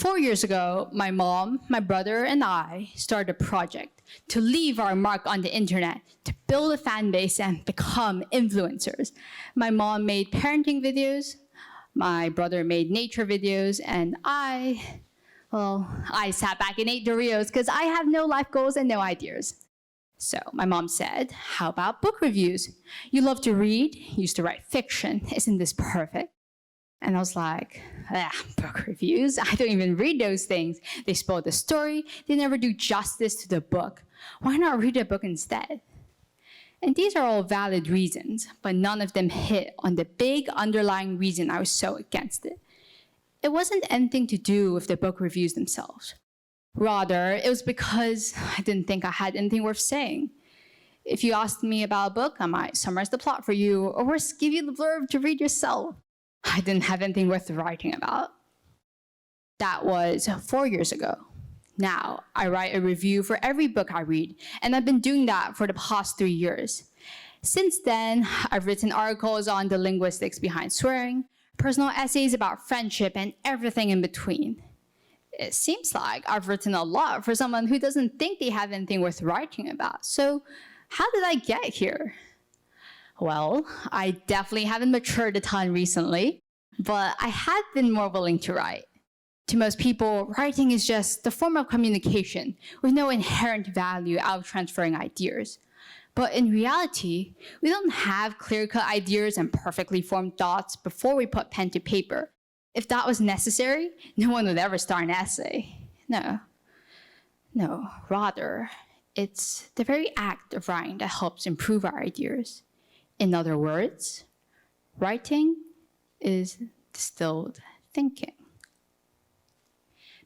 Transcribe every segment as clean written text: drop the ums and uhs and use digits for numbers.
4 years ago, my mom, my brother, and I started a project to leave our mark on the internet, to build a fan base and become influencers. My mom made parenting videos, my brother made nature videos, and I sat back and ate Doritos because I have no life goals and no ideas. So my mom said, how about book reviews? You love to read, you used to write fiction. Isn't this perfect? And I was like, book reviews? I don't even read those things. They spoil the story. They never do justice to the book. Why not read a book instead? And these are all valid reasons, but none of them hit on the big underlying reason I was so against it. It wasn't anything to do with the book reviews themselves. Rather, it was because I didn't think I had anything worth saying. If you asked me about a book, I might summarize the plot for you, or worse, give you the blurb to read yourself. I didn't have anything worth writing about. That was 4 years ago. Now, I write a review for every book I read, and I've been doing that for the past 3 years. Since then, I've written articles on the linguistics behind swearing, personal essays about friendship, and everything in between. It seems like I've written a lot for someone who doesn't think they have anything worth writing about. So, how did I get here? Well, I definitely haven't matured a ton recently, but I have been more willing to write. To most people, writing is just a form of communication with no inherent value out of transferring ideas. But in reality, we don't have clear-cut ideas and perfectly formed thoughts before we put pen to paper. If that was necessary, no one would ever start an essay. No, rather, it's the very act of writing that helps improve our ideas. In other words, writing is distilled thinking.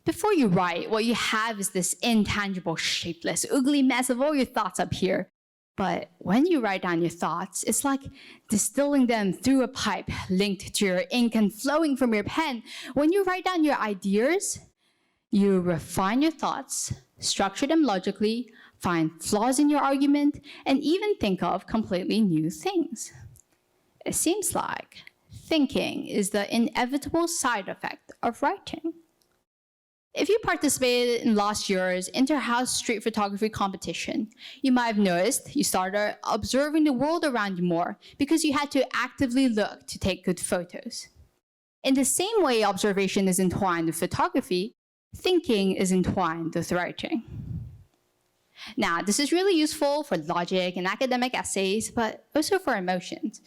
Before you write, what you have is this intangible, shapeless, ugly mess of all your thoughts up here. But when you write down your thoughts, it's like distilling them through a pipe linked to your ink and flowing from your pen. When you write down your ideas, you refine your thoughts, structure them logically, find flaws in your argument, and even think of completely new things. It seems like thinking is the inevitable side effect of writing. If you participated in last year's Inter-House Street Photography competition, you might have noticed you started observing the world around you more because you had to actively look to take good photos. In the same way observation is entwined with photography, thinking is entwined with writing. Now, this is really useful for logic and academic essays, but also for emotions.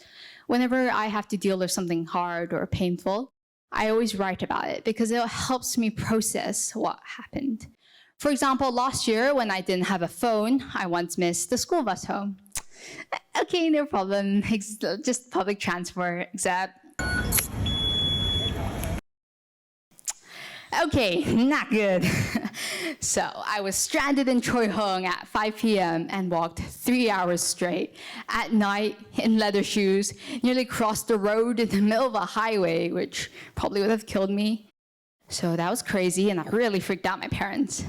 Whenever I have to deal with something hard or painful, I always write about it because it helps me process what happened. For example, last year when I didn't have a phone, I once missed the school bus home. Okay, no problem, it's just public transport, except... Okay, not good. So I was stranded in Choi Hung at 5 p.m. and walked 3 hours straight at night in leather shoes, nearly crossed the road in the middle of a highway, which probably would have killed me. So that was crazy, and I really freaked out my parents.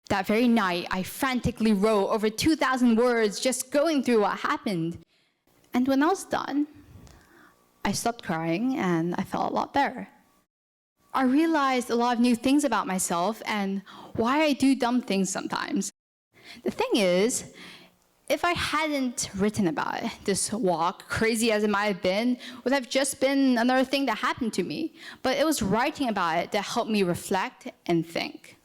That very night, I frantically wrote over 2,000 words just going through what happened. And when I was done, I stopped crying and I felt a lot better. I realized a lot of new things about myself and why I do dumb things sometimes. The thing is, if I hadn't written about it, this walk, crazy as it might have been, would have just been another thing that happened to me. But it was writing about it that helped me reflect and think.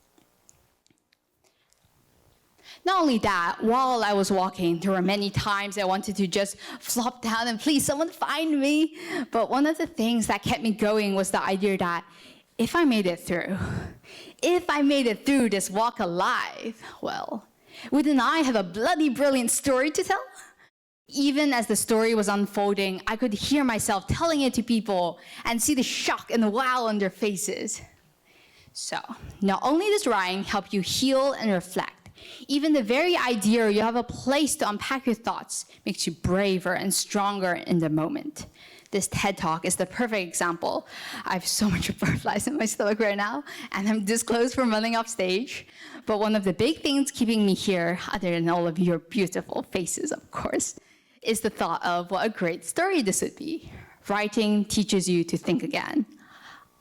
Not only that, while I was walking, there were many times I wanted to just flop down and please someone find me. But one of the things that kept me going was the idea that if I made it through this walk alive, well, wouldn't I have a bloody brilliant story to tell? Even as the story was unfolding, I could hear myself telling it to people and see the shock and the wow on their faces. So, not only does writing help you heal and reflect, even the very idea you have a place to unpack your thoughts makes you braver and stronger in the moment. This TED Talk is the perfect example. I have so much butterflies in my stomach right now, and I'm this close from running off stage. But one of the big things keeping me here, other than all of your beautiful faces, of course, is the thought of what a great story this would be. Writing teaches you to think again.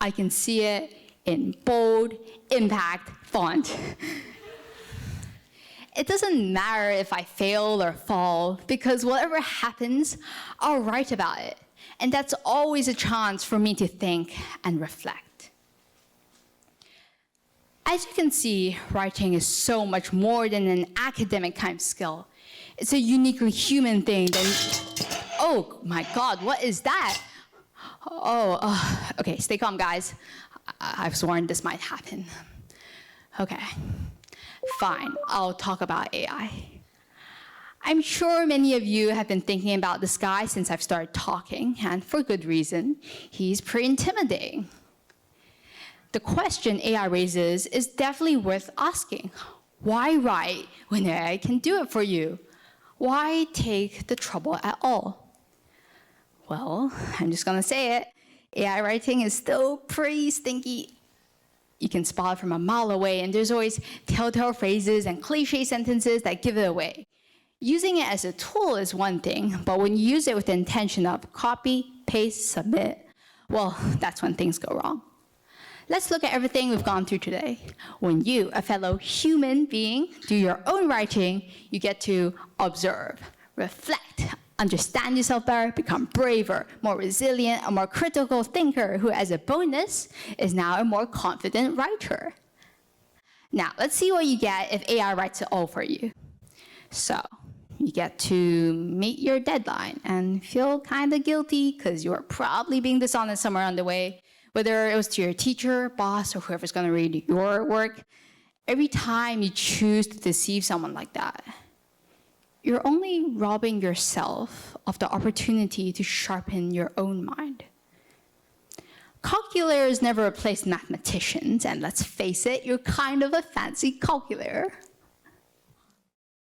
I can see it in bold, impact font. It doesn't matter if I fail or fall, because whatever happens, I'll write about it. And that's always a chance for me to think and reflect. As you can see, writing is so much more than an academic kind of skill. It's a uniquely human thing that, oh my God, what is that? Okay, stay calm, guys. I've sworn this might happen. Okay, fine, I'll talk about AI. I'm sure many of you have been thinking about this guy since I've started talking, and for good reason. He's pretty intimidating. The question AI raises is definitely worth asking. Why write when AI can do it for you? Why take the trouble at all? Well, I'm just gonna say it. AI writing is still pretty stinky. You can spot it from a mile away, and there's always telltale phrases and cliche sentences that give it away. Using it as a tool is one thing, but when you use it with the intention of copy, paste, submit, well, that's when things go wrong. Let's look at everything we've gone through today. When you, a fellow human being, do your own writing, you get to observe, reflect, understand yourself better, become braver, more resilient, a more critical thinker who, as a bonus, is now a more confident writer. Now, let's see what you get if AI writes it all for you. So, you get to meet your deadline and feel kind of guilty because you are probably being dishonest somewhere on the way, whether it was to your teacher, boss, or whoever's going to read your work. Every time you choose to deceive someone like that, you're only robbing yourself of the opportunity to sharpen your own mind. Calculators never replaced mathematicians, and let's face it, you're kind of a fancy calculator.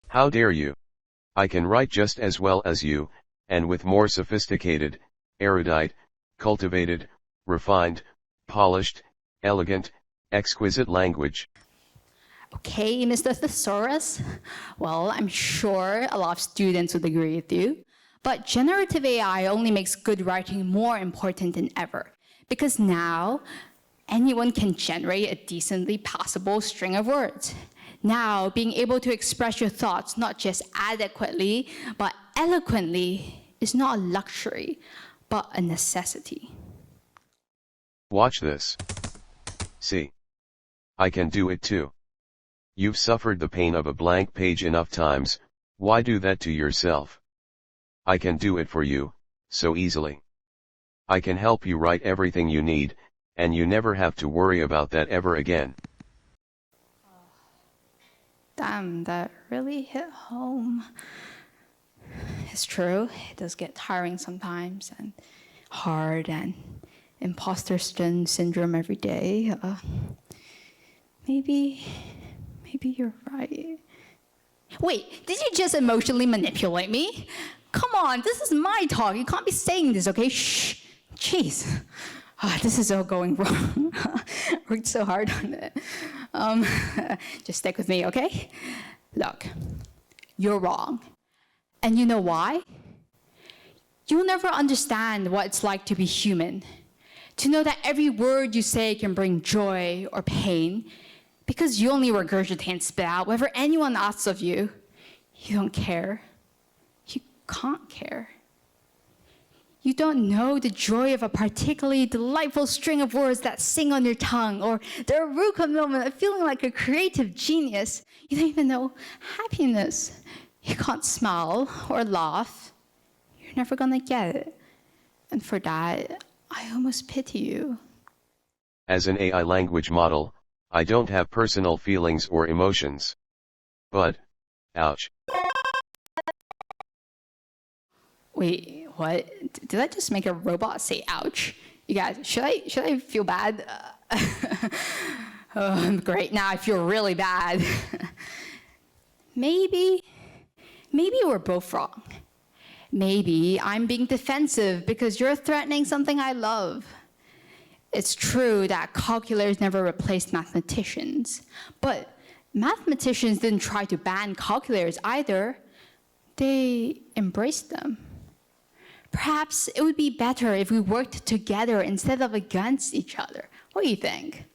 How dare you? I can write just as well as you, and with more sophisticated, erudite, cultivated, refined, polished, elegant, exquisite language. Okay, Mr. Thesaurus. Well, I'm sure a lot of students would agree with you, but generative AI only makes good writing more important than ever, because now anyone can generate a decently passable string of words. Now, being able to express your thoughts not just adequately, but eloquently is not a luxury, but a necessity. Watch this. See? I can do it too. You've suffered the pain of a blank page enough times, why do that to yourself? I can do it for you, so easily. I can help you write everything you need, and you never have to worry about that ever again. Damn, that really hit home. It's true, it does get tiring sometimes, and hard, and imposter syndrome every day. Maybe you're right. Wait, did you just emotionally manipulate me? Come on, this is my talk. You can't be saying this, okay? Shh. Jeez. This is all going wrong. Worked so hard on it. Just stick with me, okay? Look, you're wrong. And you know why? You'll never understand what it's like to be human. To know that every word you say can bring joy or pain, because you only regurgitate and spit out whatever anyone asks of you. You don't care. You can't care. You don't know the joy of a particularly delightful string of words that sing on your tongue, or the eureka moment of feeling like a creative genius. You don't even know happiness. You can't smile or laugh. You're never gonna get it. And for that, I almost pity you. As an AI language model, I don't have personal feelings or emotions. But, ouch. Wait, what? Did I just make a robot say ouch? You guys, should I feel bad? Great, now I feel really bad. Maybe we're both wrong. Maybe I'm being defensive because you're threatening something I love. It's true that calculators never replaced mathematicians, but mathematicians didn't try to ban calculators either. They embraced them. Perhaps it would be better if we worked together instead of against each other. What do you think?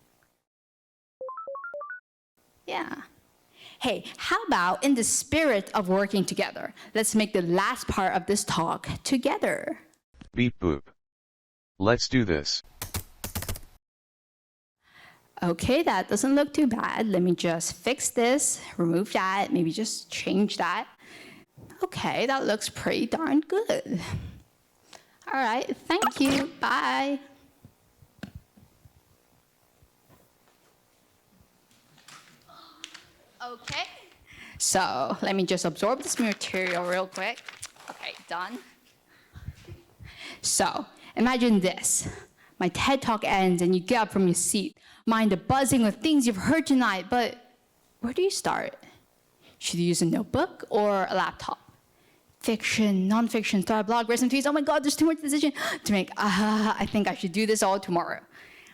Yeah. Hey, how about in the spirit of working together, let's make the last part of this talk together. Beep boop. Let's do this. Okay, that doesn't look too bad. Let me just fix this, remove that, maybe just change that. Okay, that looks pretty darn good. All right, thank you, bye. Okay, so let me just absorb this material real quick. Okay, done. So imagine this. My TED Talk ends and you get up from your seat, mind the buzzing of things you've heard tonight, but where do you start? Should you use a notebook or a laptop? Fiction, nonfiction, start a blog, write some tweets. Oh my God, there's too much decision to make. I think I should do this all tomorrow.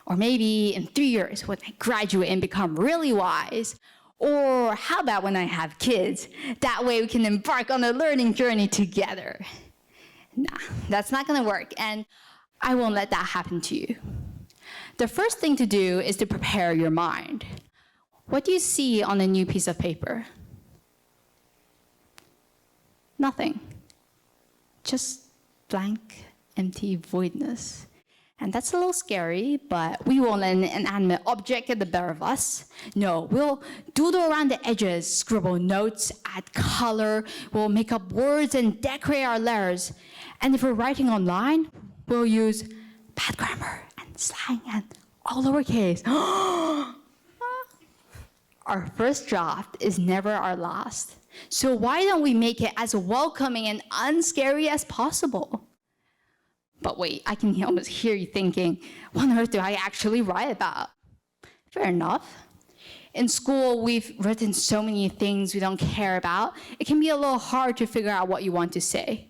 Or maybe in 3 years when I graduate and become really wise. Or how about when I have kids? That way we can embark on a learning journey together. Nah, that's not gonna work, and I won't let that happen to you. The first thing to do is to prepare your mind. What do you see on a new piece of paper? Nothing. Just blank, empty voidness. And that's a little scary, but we won't let an inanimate object get the better of us. No, we'll doodle around the edges, scribble notes, add color, we'll make up words and decorate our letters. And if we're writing online, we'll use bad grammar and slang and all lowercase. Our first draft is never our last. So why don't we make it as welcoming and unscary as possible? But wait, I can almost hear you thinking, what on earth do I actually write about? Fair enough. In school, we've written so many things we don't care about. It can be a little hard to figure out what you want to say.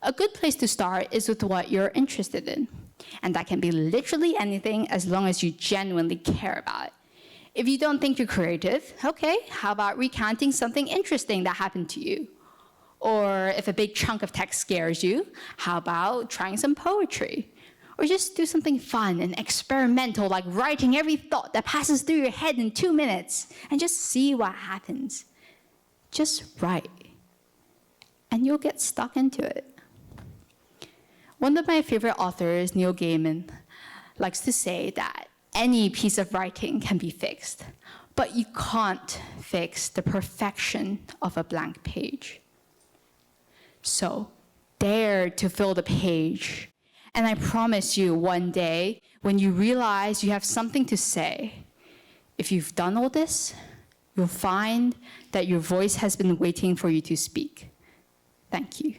A good place to start is with what you're interested in. And that can be literally anything as long as you genuinely care about it. If you don't think you're creative, okay, how about recounting something interesting that happened to you? Or if a big chunk of text scares you, how about trying some poetry? Or just do something fun and experimental, like writing every thought that passes through your head in 2 minutes, and just see what happens. Just write, and you'll get stuck into it. One of my favorite authors, Neil Gaiman, likes to say that any piece of writing can be fixed, but you can't fix the perfection of a blank page. So dare to fill the page. And I promise you one day, when you realize you have something to say, if you've done all this, you'll find that your voice has been waiting for you to speak. Thank you.